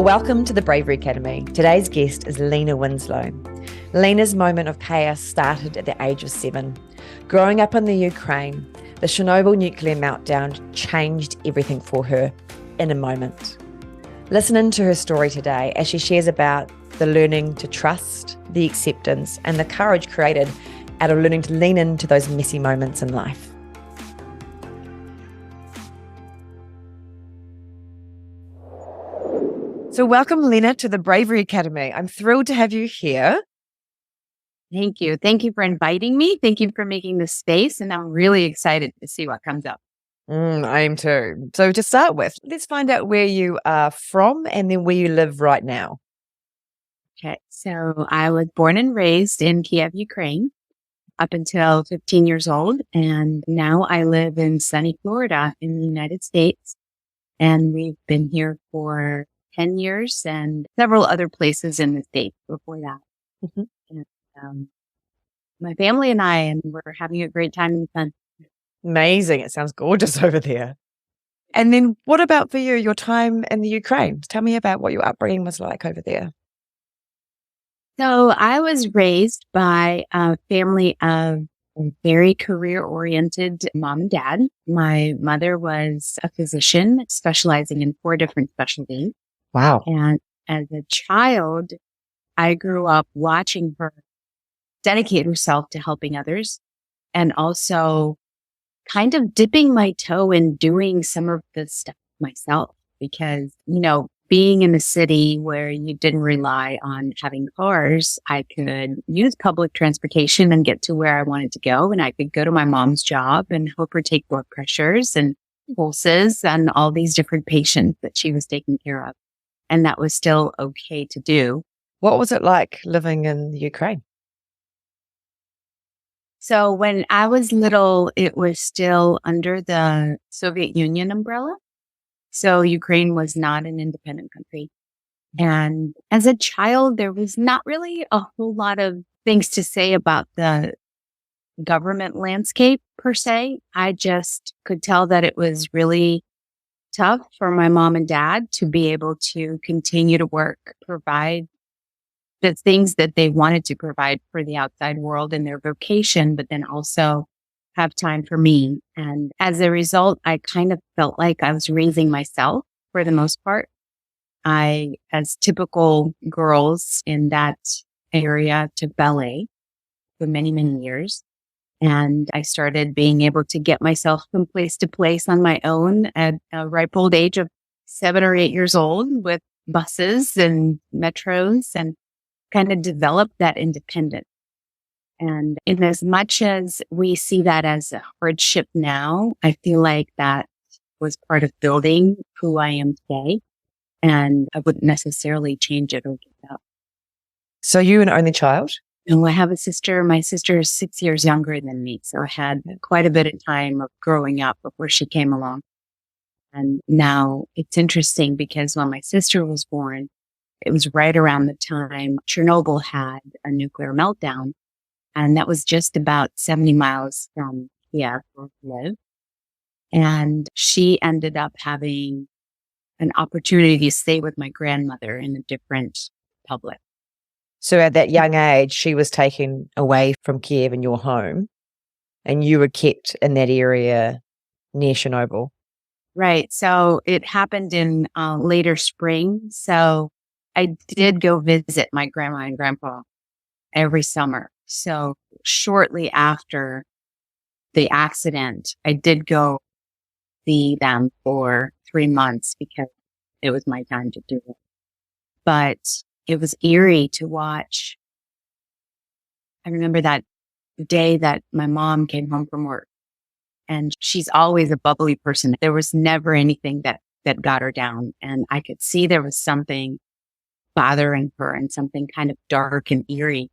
Welcome to the Bravery Academy. Today's guest is Lena Winslow. Lena's moment of chaos started at the age of 7. Growing up in the Ukraine, the Chernobyl nuclear meltdown changed everything for her in a moment. Listen into her story today as she shares about the learning to trust, the acceptance, and the courage created out of learning to lean into those messy moments in life. So welcome, Lena, to the Bravery Academy. I'm thrilled to have you here. Thank you. Thank you for inviting me. Thank you for making this space. And I'm really excited to see what comes up. I am too. So to start with, let's find out where you are from and then where you live right now. Okay. So I was born and raised in Kyiv, Ukraine, up until 15 years old. And now I live in sunny Florida in the United States. And we've been here for 10 years and several other places in the States before that. Mm-hmm. And, my family and I, and we're having a great time in the sun. Amazing. It sounds gorgeous over there. And then what about for you, your time in the Ukraine? Tell me about what your upbringing was like over there. So I was raised by a family of very career-oriented mom and dad. My mother was a physician specializing in 4 different specialties. Wow. And as a child, I grew up watching her dedicate herself to helping others and also kind of dipping my toe in doing some of the stuff myself because, being in a city where you didn't rely on having cars, I could use public transportation and get to where I wanted to go. And I could go to my mom's job and help her take blood pressures and pulses and all these different patients that she was taking care of. And that was still okay to do. What was it like living in the Ukraine? So when I was little, it was still under the Soviet Union umbrella. So Ukraine was not an independent country. And as a child, there was not really a whole lot of things to say about the government landscape per se. I just could tell that it was really tough for my mom and dad to be able to continue to work, provide the things that they wanted to provide for the outside world in their vocation, but then also have time for me. And as a result, I kind of felt like I was raising myself for the most part. As typical girls in that area, took ballet for many, many years. And I started being able to get myself from place to place on my own at a ripe old age of 7 or 8 years old with buses and metros and kind of develop that independence. And in as much as we see that as a hardship now, I feel like that was part of building who I am today. And I wouldn't necessarily change it or give it up. So you an only child? No, I have a sister. My sister is 6 years younger than me. So I had quite a bit of time of growing up before she came along. And now it's interesting because when my sister was born, it was right around the time Chernobyl had a nuclear meltdown. And that was just about 70 miles from Kyiv, where we live. And she ended up having an opportunity to stay with my grandmother in a different public. So at that young age, she was taken away from Kyiv and your home, and you were kept in that area near Chernobyl. Right. So it happened in later spring. So I did go visit my grandma and grandpa every summer. So shortly after the accident, I did go see them for 3 months because it was my time to do it. But it was eerie to watch. I remember that day that my mom came home from work, and she's always a bubbly person. There was never anything that got her down. And I could see there was something bothering her and something kind of dark and eerie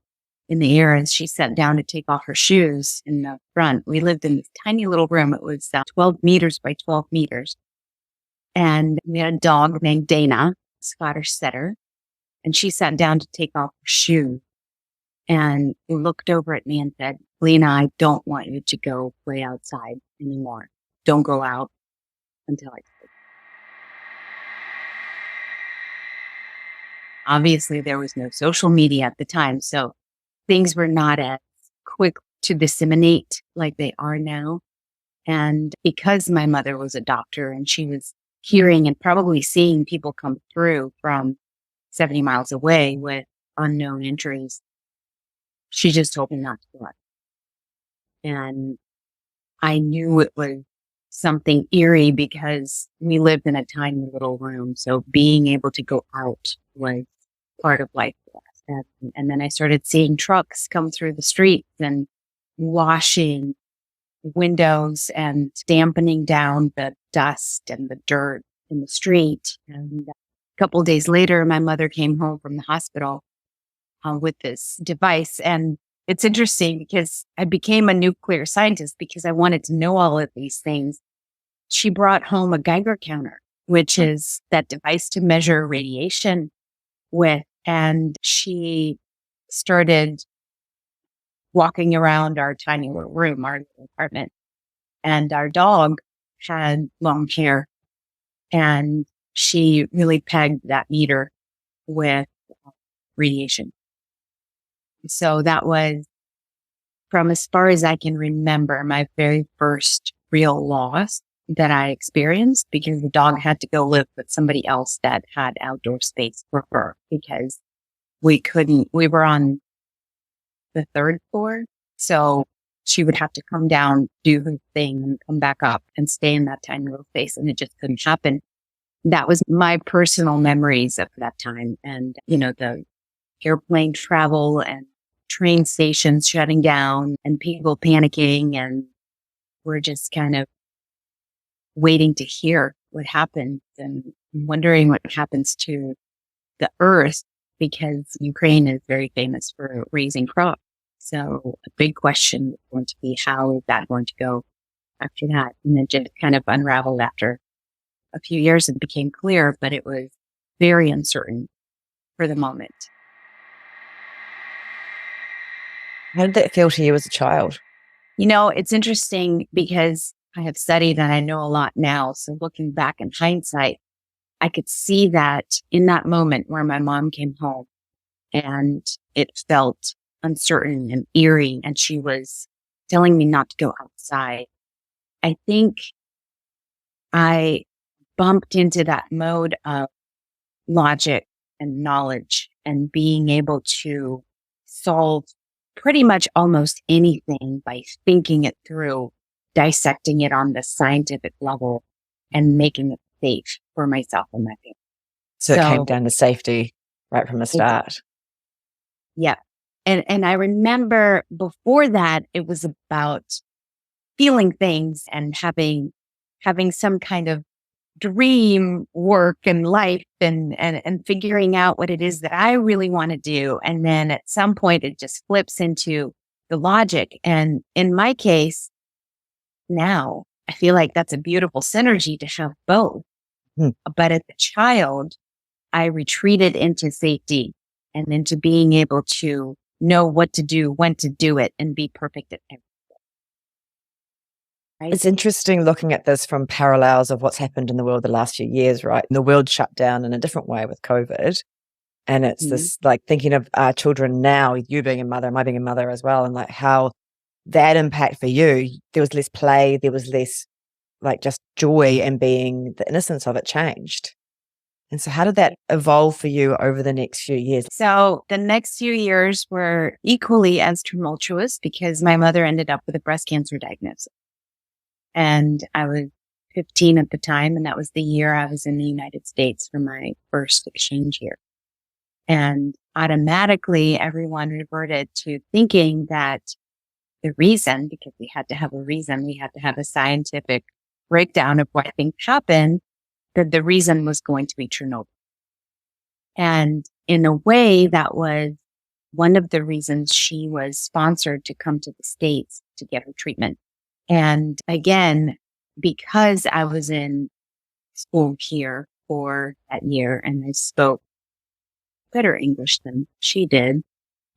in the air as she sat down to take off her shoes in the front. We lived in this tiny little room. It was 12 meters by 12 meters. And we had a dog named Dana, Scottish setter. And she sat down to take off her shoe and looked over at me and said, "Lena, I don't want you to go play outside anymore. Don't go out until I say." Obviously, there was no social media at the time. So things were not as quick to disseminate like they are now. And because my mother was a doctor and she was hearing and probably seeing people come through from 70 miles away with unknown injuries, she just told me not to go out. And I knew it was something eerie because we lived in a tiny little room. So being able to go out was part of life for us. And then I started seeing trucks come through the streets and washing windows and dampening down the dust and the dirt in the street. And a couple of days later, my mother came home from the hospital with this device. And it's interesting because I became a nuclear scientist because I wanted to know all of these things. She brought home a Geiger counter, which is that device to measure radiation with. And she started walking around our tiny little room, our little apartment. And our dog had long hair. And she really pegged that meter with radiation. So that was, from as far as I can remember, my very first real loss that I experienced, because the dog had to go live with somebody else that had outdoor space for her because we were on the third floor. So she would have to come down, do her thing, and come back up and stay in that tiny little space. And it just couldn't happen. That was my personal memories of that time. And, the airplane travel and train stations shutting down and people panicking. And we're just kind of waiting to hear what happens and wondering what happens to the earth, because Ukraine is very famous for raising crops. So a big question is going to be, how is that going to go after that? And it just kind of unraveled after a few years and became clear, but it was very uncertain for the moment. How did that feel to you as a child? It's interesting because I have studied and I know a lot now. So looking back in hindsight, I could see that in that moment where my mom came home and it felt uncertain and eerie, and she was telling me not to go outside. I think I bumped into that mode of logic and knowledge and being able to solve pretty much almost anything by thinking it through, dissecting it on the scientific level, and making it safe for myself and my family. So it came down to safety right from the start. Yeah. And I remember before that, it was about feeling things and having some kind of dream work and life and figuring out what it is that I really want to do. And then at some point it just flips into the logic. And in my case, now I feel like that's a beautiful synergy to have both. But as a child, I retreated into safety and into being able to know what to do, when to do it, and be perfect at everything. Right? It's interesting looking at this from parallels of what's happened in the world the last few years, right? The world shut down in a different way with COVID. And it's this, like, thinking of our children now, you being a mother, my being a mother as well, and like how that impact for you, there was less play, there was less like just joy, and being the innocence of it changed. And so how did that evolve for you over the next few years? So the next few years were equally as tumultuous because my mother ended up with a breast cancer diagnosis. And I was 15 at the time, and that was the year I was in the United States for my first exchange year. And automatically everyone reverted to thinking that the reason, because we had to have a reason, we had to have a scientific breakdown of why things happened, that the reason was going to be Chernobyl. And in a way, that was one of the reasons she was sponsored to come to the States to get her treatment. And again, because I was in school here for that year and I spoke better English than she did,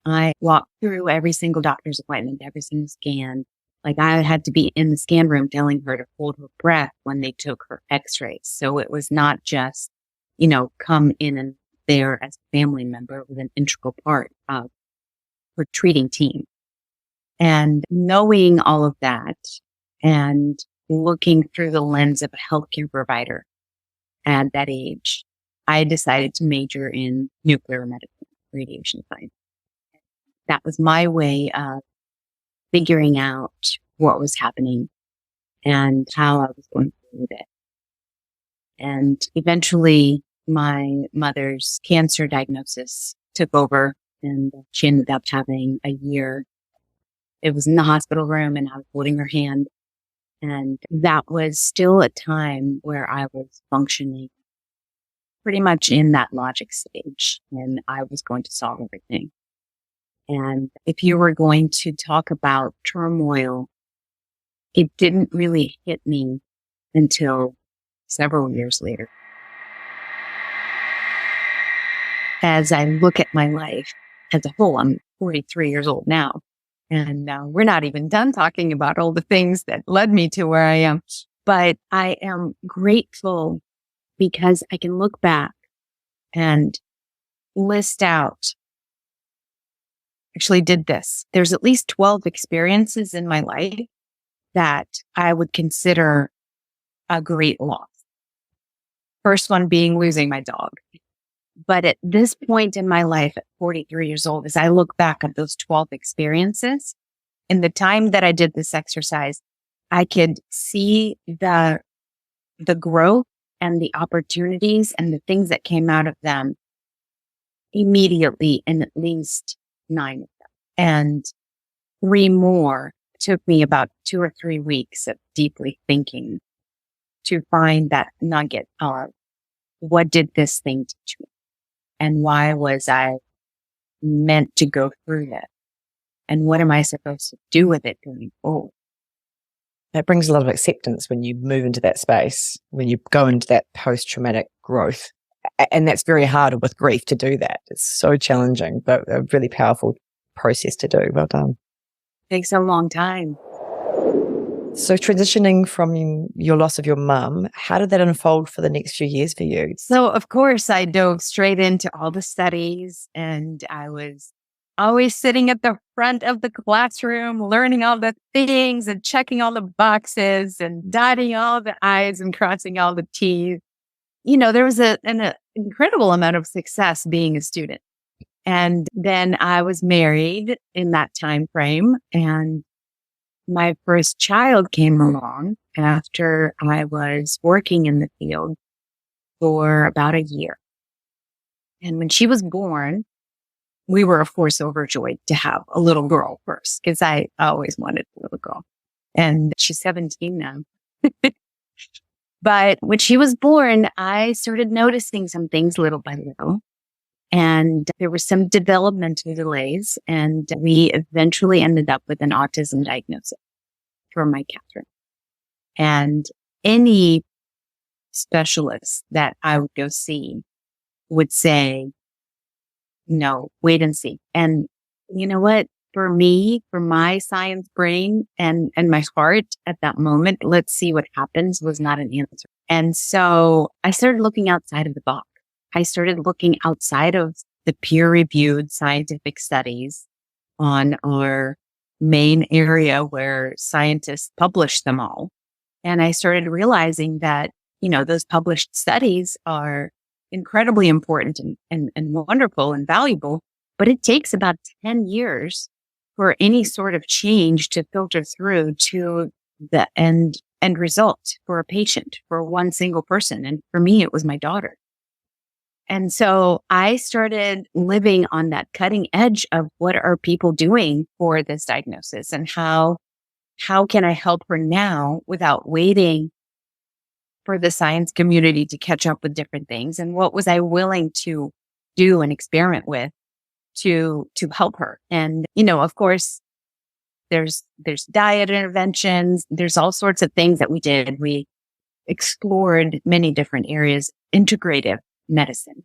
I walked through every single doctor's appointment, every single scan. Like, I had to be in the scan room telling her to hold her breath when they took her x-rays. So it was not just, come in and there as a family member, was an integral part of her treating team. And knowing all of that and looking through the lens of a healthcare provider at that age, I decided to major in nuclear medicine, radiation science. That was my way of figuring out what was happening and how I was going to do it. And eventually my mother's cancer diagnosis took over, and she ended up having a year. It was in the hospital room and I was holding her hand. And that was still a time where I was functioning pretty much in that logic stage, and I was going to solve everything. And if you were going to talk about turmoil, it didn't really hit me until several years later. As I look at my life as a whole, I'm 43 years old now, and we're not even done talking about all the things that led me to where I am. But I am grateful because I can look back and list out, actually did this. There's at least 12 experiences in my life that I would consider a great loss. First one being losing my dog. But at this point in my life at 43 years old, as I look back at those 12 experiences, in the time that I did this exercise, I could see the growth and the opportunities and the things that came out of them immediately in at least 9 of them. And 3 more took me about 2 or 3 weeks of deeply thinking to find that nugget of what did this thing teach me? And why was I meant to go through that? And what am I supposed to do with it going forward? That brings a lot of acceptance when you move into that space, when you go into that post-traumatic growth. And that's very hard with grief to do that. It's so challenging, but a really powerful process to do. Well done. Takes a long time. So transitioning from your loss of your mum, how did that unfold for the next few years for you? So, of course, I dove straight into all the studies, and I was always sitting at the front of the classroom, learning all the things and checking all the boxes and dotting all the I's and crossing all the T's. You know, there was an incredible amount of success being a student. And then I was married in that time frame, and my first child came along after I was working in the field for about a year. And when she was born, we were, of course, overjoyed to have a little girl first, because I always wanted a little girl. And she's 17 now. But when she was born, I started noticing some things little by little. And there were some developmental delays, and we eventually ended up with an autism diagnosis for my Catherine. And any specialist that I would go see would say, no, wait and see. And you know what? For me, for my science brain and my heart at that moment, let's see what happens was not an answer. And so I started looking outside of the box. I started looking outside of the peer-reviewed scientific studies on our main area where scientists publish them all. And I started realizing that, you know, those published studies are incredibly important and wonderful and valuable, but it takes about 10 years for any sort of change to filter through to the end result for a patient, for one single person. And for me, it was my daughter. And so I started living on that cutting edge of what are people doing for this diagnosis, and how can I help her now without waiting for the science community to catch up with different things, and what was I willing to do and experiment with to help her. And, you know, of course, there's diet interventions. There's all sorts of things that we did. We explored many different areas, integrative medicine,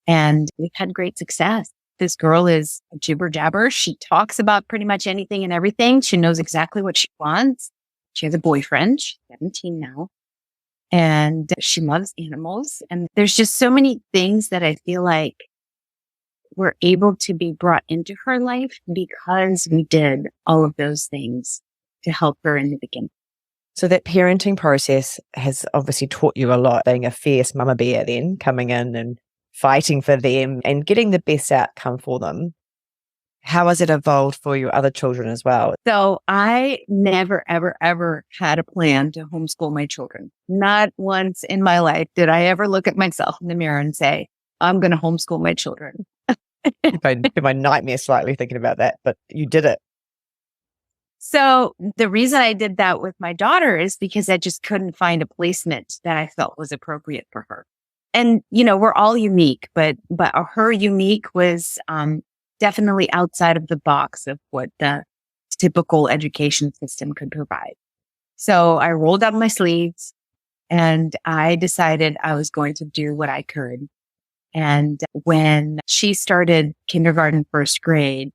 and we've had great success. This girl is a jibber jabber. She talks about pretty much anything and everything. She knows exactly what she wants. She has a boyfriend. She's 17 now. and she loves animals. And there's just so many things that I feel like were able to be brought into her life because we did all of those things to help her in the beginning. So that parenting process has obviously taught you a lot, being a fierce mama bear then, coming in and fighting for them and getting the best outcome for them. How has it evolved for your other children as well? So I never, ever, ever had a plan to homeschool my children. Not once in my life did I ever look at myself in the mirror and say, I'm going to homeschool my children. My nightmare slightly thinking about that, but you did it. So the reason I did that with my daughter is because I just couldn't find a placement that I felt was appropriate for her. And, we're all unique, but her unique was definitely outside of the box of what the typical education system could provide. So I rolled up my sleeves and I decided I was going to do what I could. And when she started kindergarten, first grade,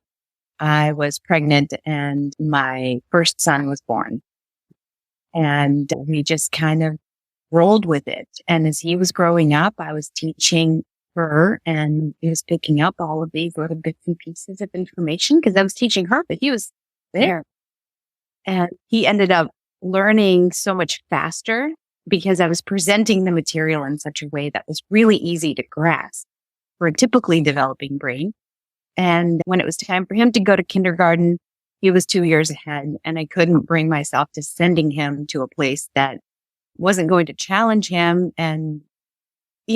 I was pregnant and my first son was born. And we just kind of rolled with it. And as he was growing up, I was teaching her and he was picking up all of these little bits and pieces of information because I was teaching her, but he was there. And he ended up learning so much faster because I was presenting the material in such a way that was really easy to grasp for a typically developing brain. And when it was time for him to go to kindergarten, he was 2 years ahead and I couldn't bring myself to sending him to a place that wasn't going to challenge him. And,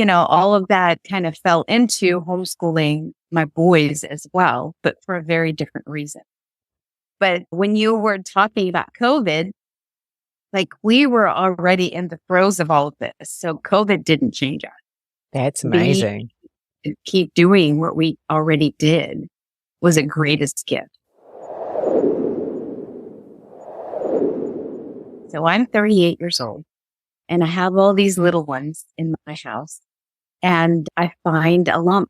all of that kind of fell into homeschooling my boys as well, but for a very different reason. But when you were talking about COVID, like we were already in the throes of all of this. So COVID didn't change us. That's amazing. Keep doing what we already did was a greatest gift. So I'm 38 years old and I have all these little ones in my house and I find a lump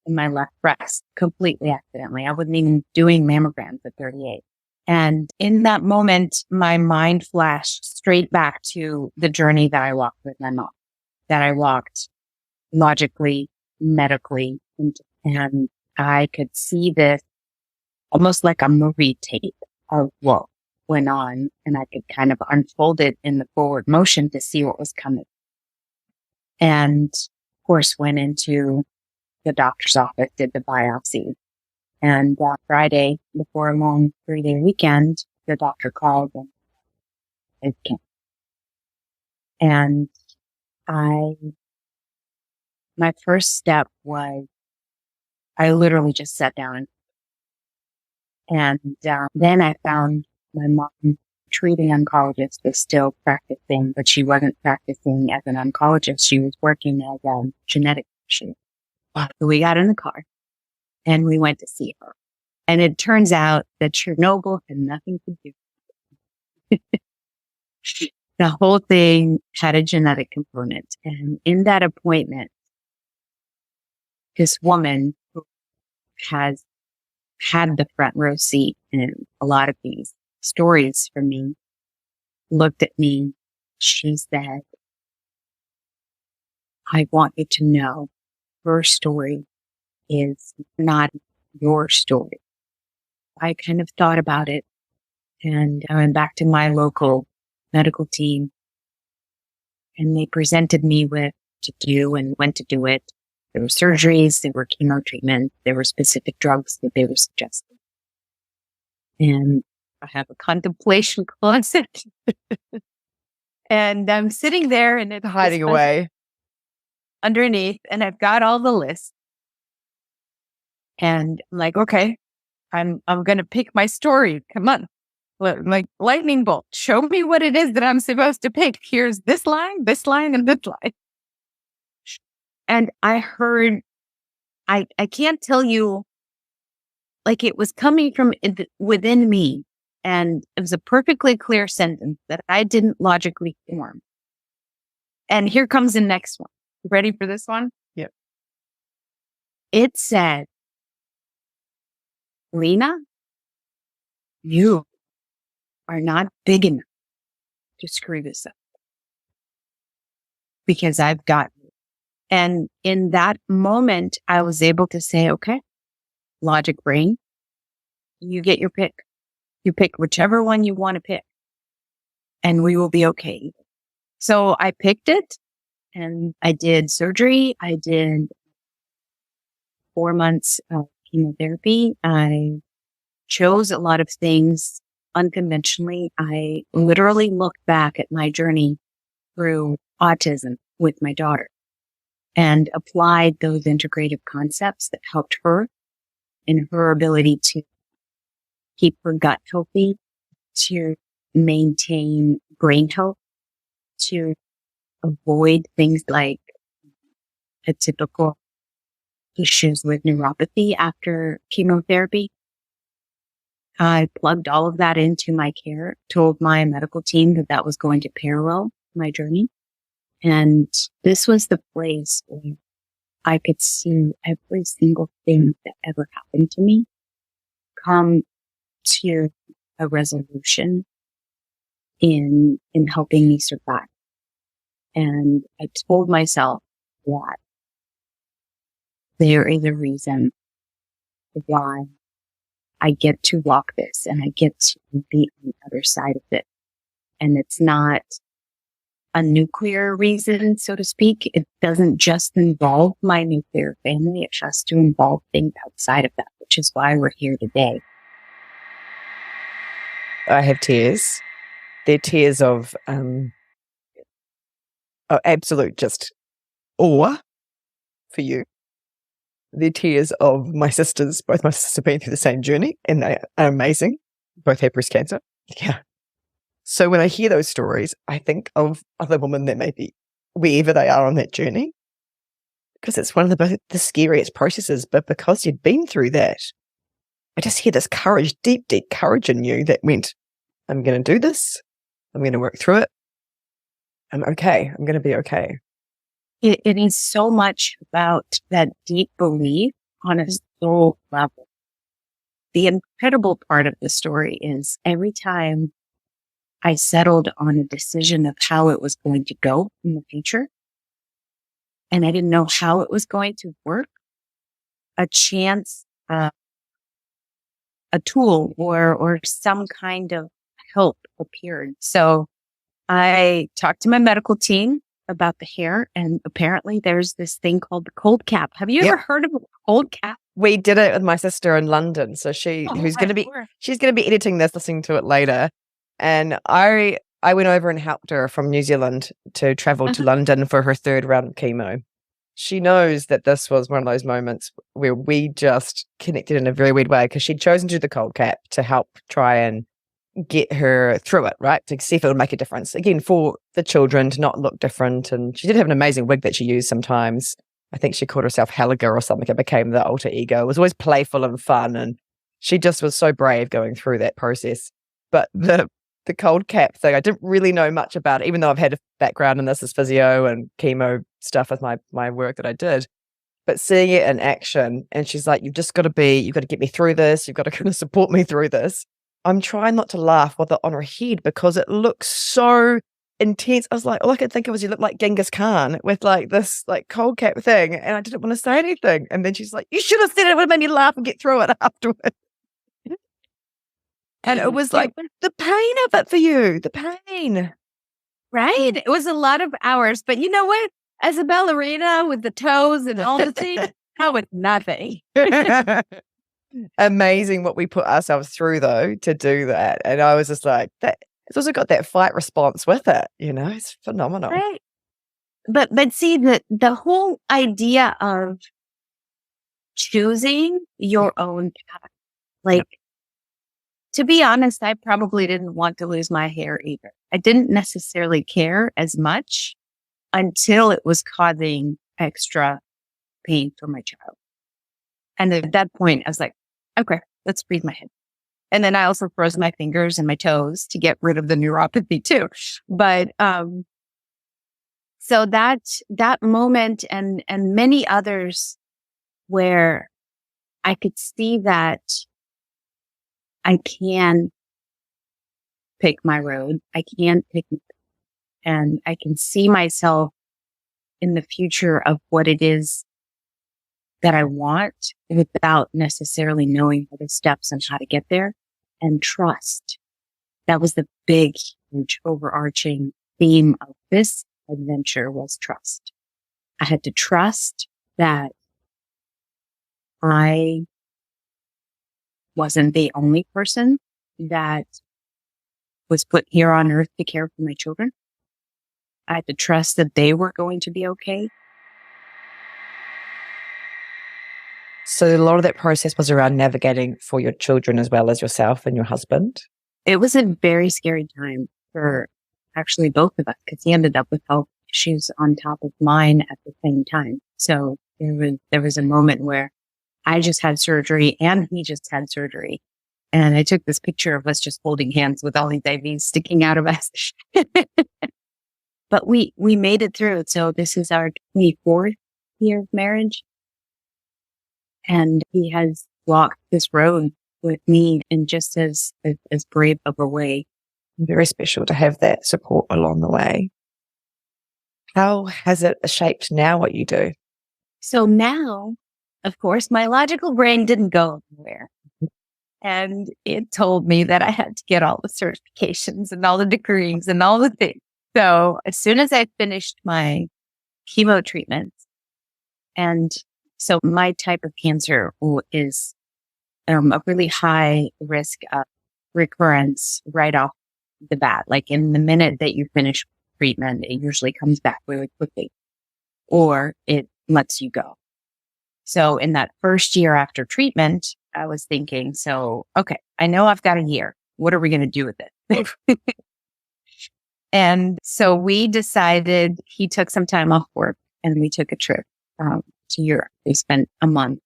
in my left breast completely accidentally. I wasn't even doing mammograms at 38. And in that moment, my mind flashed straight back to the journey that I walked with my mom, that I walked logically, medically, and I could see this almost like a movie tape of what went on, and I could kind of unfold it in the forward motion to see what was coming. And of course, went into the doctor's office, did the biopsy. And Friday, before a long 3-day weekend, the doctor called and it came. And my first step was, I literally just sat down and then I found my mom, treating oncologist, was still practicing, but she wasn't practicing as an oncologist. She was working as a genetic patient. So we got in the car and we went to see her. And it turns out that Chernobyl had nothing to do with it. The whole thing had a genetic component. And in that appointment, this woman who has had the front row seat in a lot of these stories for me looked at me. She said, I want you to know her story is not your story. I kind of thought about it and I went back to my local medical team and they presented me with to do and when to do it. There were surgeries, there were chemo treatments, there were specific drugs that they were suggesting. And I have a contemplation closet and I'm sitting there and it's Hiding away underneath and I've got all the lists. And I'm like, okay, I'm going to pick my story. Come on. Like lightning bolt. Show me what it is that I'm supposed to pick. Here's this line, and this line. And I heard, I can't tell you, like it was coming from within me. And it was a perfectly clear sentence that I didn't logically form. And here comes the next one. You ready for this one? Yep. It said, Lena, you are not big enough to screw this up. because I've got you. And in that moment, I was able to say, okay, logic brain, you get your pick. You pick whichever one you want to pick and we will be okay. So I picked it and I did surgery. I did 4 months of chemotherapy. I chose a lot of things unconventionally. I literally looked back at my journey through autism with my daughter and applied those integrative concepts that helped her in her ability to keep her gut healthy, to maintain brain health, to avoid things like a typical issues with neuropathy after chemotherapy. I plugged all of that into my care, told my medical team that that was going to parallel my journey. And this was the place where I could see every single thing that ever happened to me come to a resolution in helping me survive. And I told myself that there is a reason why I get to walk this and I get to be on the other side of it. And it's not a nuclear reason, so to speak. It doesn't just involve my nuclear family. It has to involve things outside of that, which is why we're here today. I have tears. They're tears of absolute just awe for you. They're tears of my sisters. Both my sisters have been through the same journey and they are amazing. Both have breast cancer. Yeah. So when I hear those stories, I think of other women that may be wherever they are on that journey, because it's one of the scariest processes. But because you'd been through that, I just hear this courage, deep, deep courage in you that went, I'm going to do this. I'm going to work through it. I'm okay. I'm going to be okay. It is so much about that deep belief on a soul level. The incredible part of the story is every time I settled on a decision of how it was going to go in the future, and I didn't know how it was going to work, a chance, a tool or some kind of help appeared. So I talked to my medical team about the hair, and apparently there's this thing called the cold cap. Have you ever heard of a cold cap? We did it with my sister in London. So she's going to be editing this, listening to it later. And I went over and helped her from New Zealand to travel to London for her 3rd round of chemo. She knows that this was one of those moments where we just connected in a very weird way, because she'd chosen to do the cold cap to help try and get her through it, right? To see if it would make a difference. Again, for the children to not look different. And she did have an amazing wig that she used sometimes. I think she called herself Helga or something. It became the alter ego. It was always playful and fun. And she just was so brave going through that process. But the cold cap thing, I didn't really know much about it, even though I've had a background in this as physio and chemo stuff with my work that I did. But seeing it in action, and she's like, you've got to get me through this. You've got to kind of support me through this. I'm trying not to laugh with it on her head because it looks so intense. I was like, all I could think of was, you look like Genghis Khan with like this like cold cap thing. And I didn't want to say anything. And then she's like, you should have said it. It would have made me laugh and get through it afterwards. And it was like the pain of it for you, the pain. Right? It was a lot of hours. But you know what? As a ballerina with the toes and all the things, that was nothing. Amazing what we put ourselves through, though, to do that. And I was just like, that it's also got that fight response with it. It's phenomenal. Right. But see, the whole idea of choosing your own path, like, to be honest, I probably didn't want to lose my hair either. I didn't necessarily care as much until it was causing extra pain for my child. And at that point, I was like, okay, let's breathe my head. And then I also froze my fingers and my toes to get rid of the neuropathy too. But, so that moment and many others where I could see that I can pick my road. I can pick, and I can see myself in the future of what it is that I want without necessarily knowing the steps and how to get there, and trust. That was the big, huge overarching theme of this adventure was trust. I had to trust that I wasn't the only person that was put here on earth to care for my children. I had to trust that they were going to be okay. So a lot of that process was around navigating for your children as well as yourself and your husband. It was a very scary time for actually both of us because he ended up with health issues on top of mine at the same time. So there was a moment where I just had surgery and he just had surgery. And I took this picture of us just holding hands with all these IVs sticking out of us. But we made it through. So this is our 24th year of marriage. And he has walked this road with me in just as brave of a way. Very special to have that support along the way. How has it shaped now what you do? So now, of course, my logical brain didn't go anywhere. And it told me that I had to get all the certifications and all the degrees and all the things. So as soon as I finished my chemo treatments, and so my type of cancer is a really high risk of recurrence right off the bat. Like in the minute that you finish treatment, it usually comes back really quickly or it lets you go. So in that first year after treatment, I was thinking, so, okay, I know I've got a year. What are we going to do with it? And so we decided he took some time off work and we took a trip to Europe. We spent a month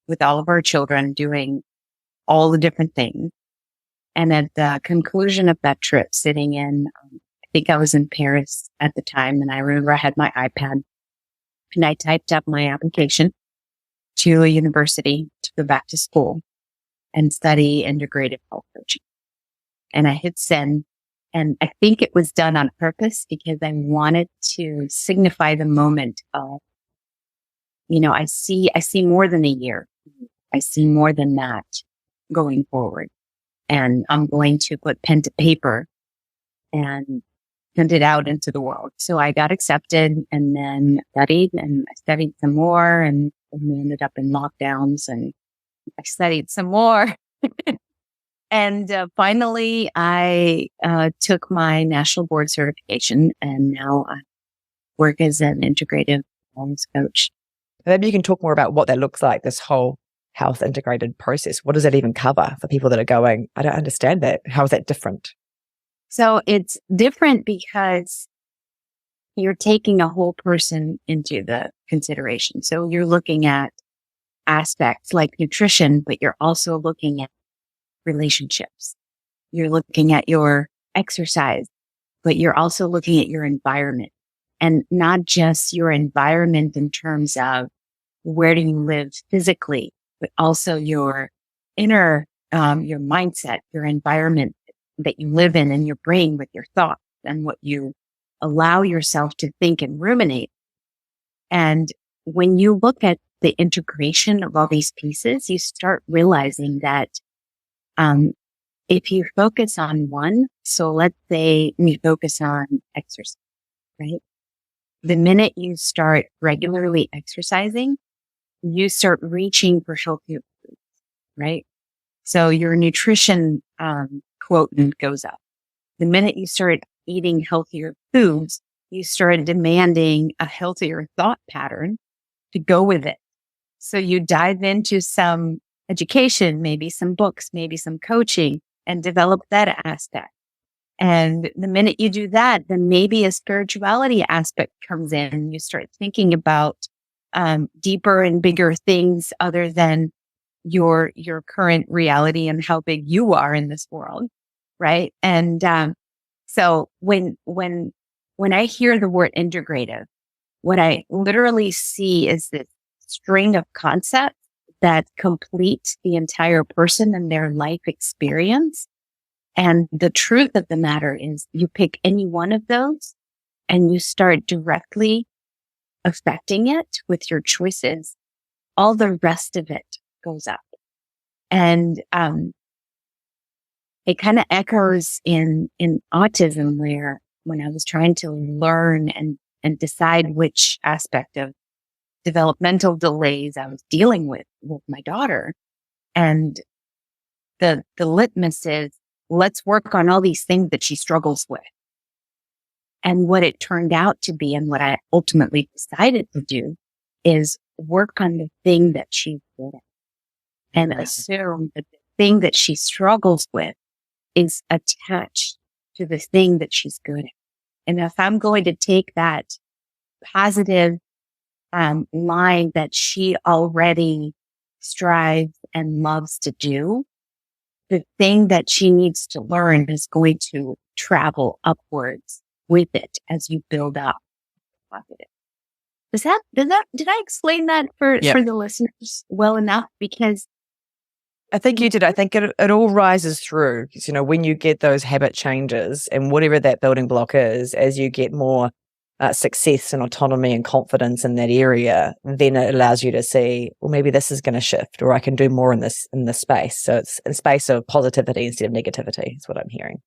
with all of our children doing all the different things. And at the conclusion of that trip, sitting in, I think I was in Paris at the time. And I remember I had my iPad and I typed up my application to a university to go back to school and study integrative health coaching. And I hit send. And I think it was done on purpose because I wanted to signify the moment of, I see more than a year. I see more than that going forward. And I'm going to put pen to paper and send it out into the world. So I got accepted and then studied and I studied some more and we ended up in lockdowns and I studied some more. And finally, I took my national board certification and now I work as an integrative wellness coach. Maybe you can talk more about what that looks like, this whole health integrated process. What does it even cover for people that are going, I don't understand that. How is that different? So it's different because you're taking a whole person into the consideration. So you're looking at aspects like nutrition, but you're also looking at relationships. You're looking at your exercise, but you're also looking at your environment, and not just your environment in terms of where do you live physically, but also your inner, your mindset, your environment that you live in and your brain with your thoughts and what you allow yourself to think and ruminate. And when you look at the integration of all these pieces, you start realizing that if you focus on one, so let's say you focus on exercise, right? The minute you start regularly exercising, you start reaching for healthier foods, right? So your nutrition quotient goes up. The minute you start eating healthier foods, you start demanding a healthier thought pattern to go with it. So you dive into some education, maybe some books, maybe some coaching, and develop that aspect. And the minute you do that, then maybe a spirituality aspect comes in and you start thinking about deeper and bigger things other than your current reality and how big you are in this world, right? And so when I hear the word integrative, what I literally see is this string of concepts that complete the entire person and their life experience. And the truth of the matter is you pick any one of those and you start directly affecting it with your choices, all the rest of it goes up. And it kind of echoes in autism, where when I was trying to learn and decide which aspect of developmental delays I was dealing with my daughter, and the litmus is, let's work on all these things that she struggles with. And what it turned out to be, and what I ultimately decided to do, is work on the thing that she's good at, and assume that the thing that she struggles with is attached to the thing that she's good at. And if I'm going to take that positive line that she already strives and loves to do, the thing that she needs to learn is going to travel upwards with it as you build up. Did I explain that for the listeners well enough? Because I think you did. I think it all rises through, you know, when you get those habit changes and whatever that building block is, as you get more success and autonomy and confidence in that area, then it allows you to see, well, maybe this is going to shift, or I can do more in this space. So it's a space of positivity instead of negativity is what I'm hearing.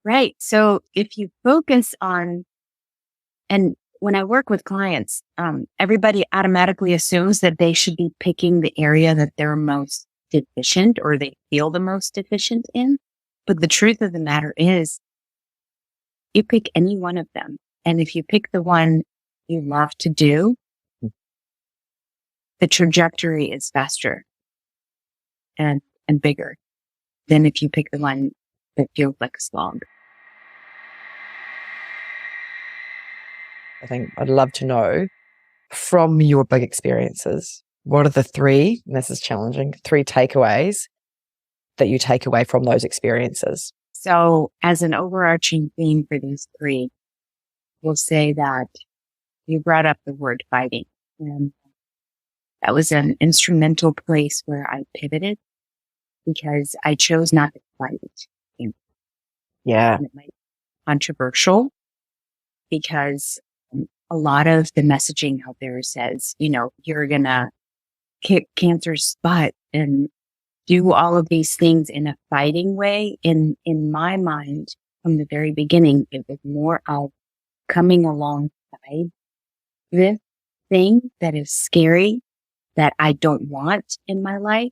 Right. So if you focus on, and when I work with clients, everybody automatically assumes that they should be picking the area that they're most deficient, or they feel the most deficient in. But the truth of the matter is, you pick any one of them. And if you pick the one you love to do, the trajectory is faster and bigger than if you pick the one that feels like a slog. I think I'd love to know, from your big experiences, what are the three, and this is challenging, three takeaways that you take away from those experiences? So as an overarching theme for these three, we'll say that you brought up the word fighting. And that was an instrumental place where I pivoted, because I chose not to fight. Yeah. And it might be controversial, because a lot of the messaging out there says, you know, you're going to kick cancer's butt and do all of these things in a fighting way. In my mind, from the very beginning, it was more of coming alongside this thing that is scary, that I don't want in my life,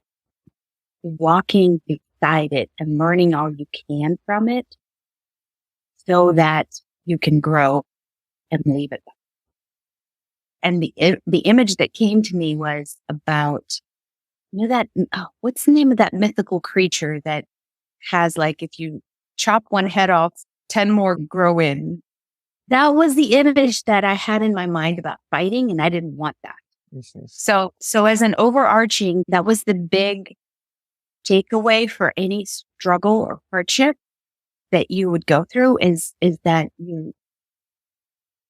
walking beside it and learning all you can from it so that you can grow and leave it. And the image that came to me was about, you know, what's the name of that mythical creature that has, like, if you chop one head off, 10 more grow in? That was the image that I had in my mind about fighting, and I didn't want that. Mm-hmm. So as an overarching, that was the big takeaway for any struggle or hardship that you would go through, is that you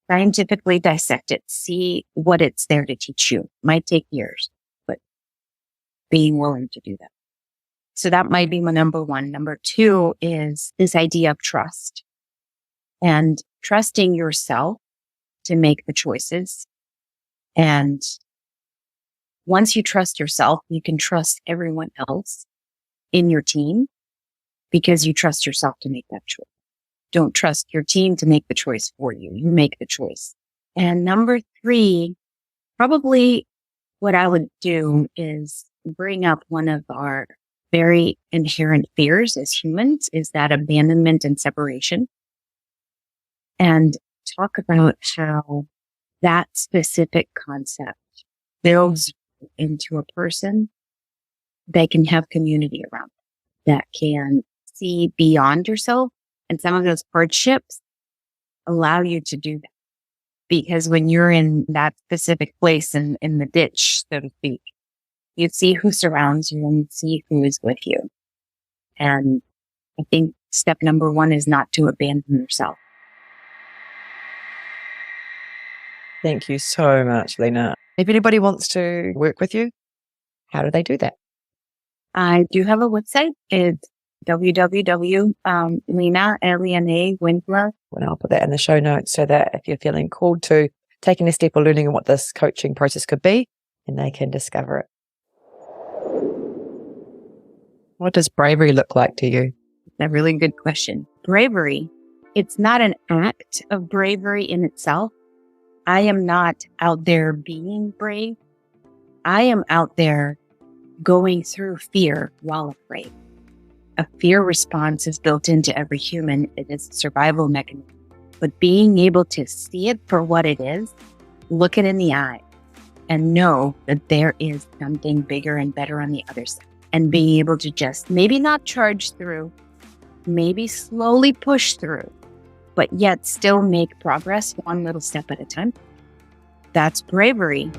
scientifically dissect it, see what it's there to teach you. It might take years, but being willing to do that. So that might be my number one. Number two is this idea of trust, and trusting yourself to make the choices. And once you trust yourself, you can trust everyone else in your team, because you trust yourself to make that choice. Don't trust your team to make the choice for you. You make the choice. And number three, probably what I would do is bring up one of our very inherent fears as humans, is that abandonment and separation, and talk about how that specific concept builds into a person that can have community around, that can see beyond yourself. And some of those hardships allow you to do that. Because when you're in that specific place in the ditch, so to speak, you see who surrounds you and you see who is with you. And I think step number one is not to abandon yourself. Thank you so much, Lena. If anybody wants to work with you, how do they do that? I do have a website. It's www.Lena, Lena Winslow. And I'll put that in the show notes, so that if you're feeling called to taking a step or learning what this coaching process could be, and they can discover it. What does bravery look like to you? That's a really good question. Bravery, it's not an act of bravery in itself. I am not out there being brave. I am out there going through fear while afraid. A fear response is built into every human. It is a survival mechanism. But being able to see it for what it is, look it in the eye, and know that there is something bigger and better on the other side. And being able to just maybe not charge through, maybe slowly push through, but yet still make progress one little step at a time. That's bravery.